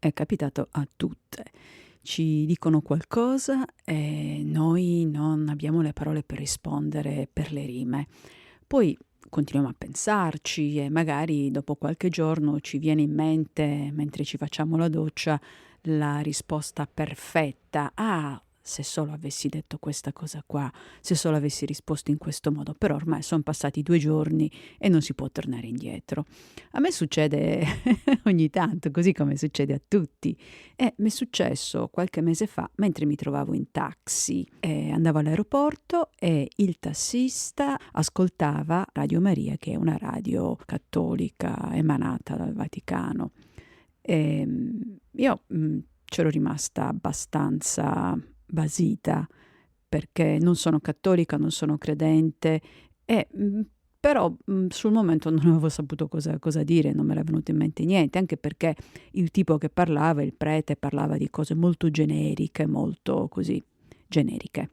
È capitato a tutte. Ci dicono qualcosa e noi non abbiamo le parole per rispondere per le rime. Poi continuiamo a pensarci e magari dopo qualche giorno ci viene in mente, mentre ci facciamo la doccia, la risposta perfetta. Ah, se solo avessi detto questa cosa qua, se solo avessi risposto in questo modo, però ormai sono passati 2 giorni e non si può tornare indietro. A me succede ogni tanto, così come succede a tutti. E mi è successo qualche mese fa, mentre mi trovavo in taxi e andavo all'aeroporto e il tassista ascoltava Radio Maria, che è una radio cattolica emanata dal Vaticano. Io c'ero rimasta abbastanza basita perché non sono cattolica, non sono credente e però sul momento non avevo saputo cosa dire, non mi era venuto in mente niente, anche perché il tipo che parlava, il prete, parlava di cose molto generiche, molto così generiche.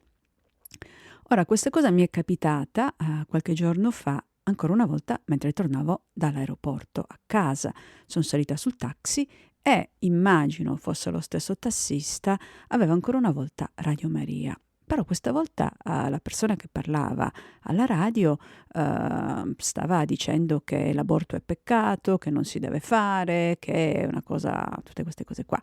Ora, questa cosa mi è capitata qualche giorno fa, ancora una volta, mentre tornavo dall'aeroporto a casa. Sono salita sul taxi e immagino fosse lo stesso tassista, aveva ancora una volta Radio Maria. Però questa volta la persona che parlava alla radio stava dicendo che l'aborto è peccato, che non si deve fare, che è una cosa, tutte queste cose qua.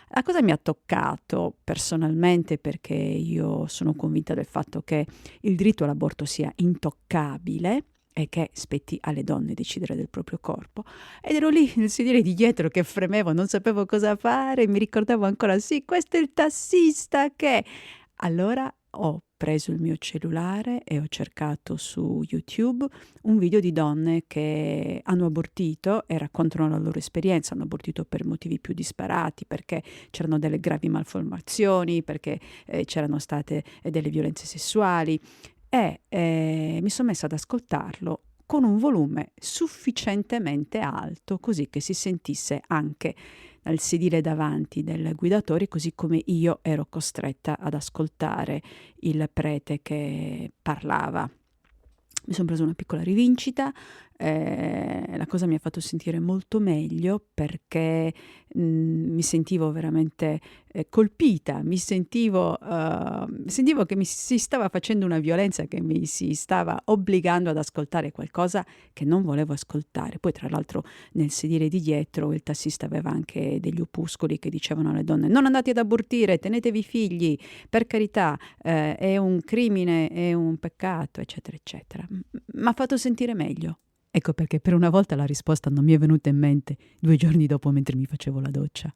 La cosa mi ha toccato personalmente perché io sono convinta del fatto che il diritto all'aborto sia intoccabile e che spetti alle donne decidere del proprio corpo. Ed ero lì nel sedere di dietro che fremevo, non sapevo cosa fare, mi ricordavo ancora, sì, questo è il tassista che... Allora ho preso il mio cellulare e ho cercato su YouTube un video di donne che hanno abortito e raccontano la loro esperienza. Hanno abortito per motivi più disparati, perché c'erano delle gravi malformazioni, perché c'erano state delle violenze sessuali e mi sono messa ad ascoltarlo con un volume sufficientemente alto così che si sentisse anche dal sedile davanti del guidatore, così come io ero costretta ad ascoltare il prete che parlava. Mi sono presa una piccola rivincita, la cosa mi ha fatto sentire molto meglio perché mi sentivo veramente colpita, sentivo che mi si stava facendo una violenza, che mi si stava obbligando ad ascoltare qualcosa che non volevo ascoltare. Poi tra l'altro nel sedile di dietro il tassista aveva anche degli opuscoli che dicevano alle donne: non andate ad abortire, tenetevi i figli, per carità, è un crimine, è un peccato, eccetera, eccetera. M'ha fatto sentire meglio. Ecco perché per una volta la risposta non mi è venuta in mente 2 giorni dopo mentre mi facevo la doccia.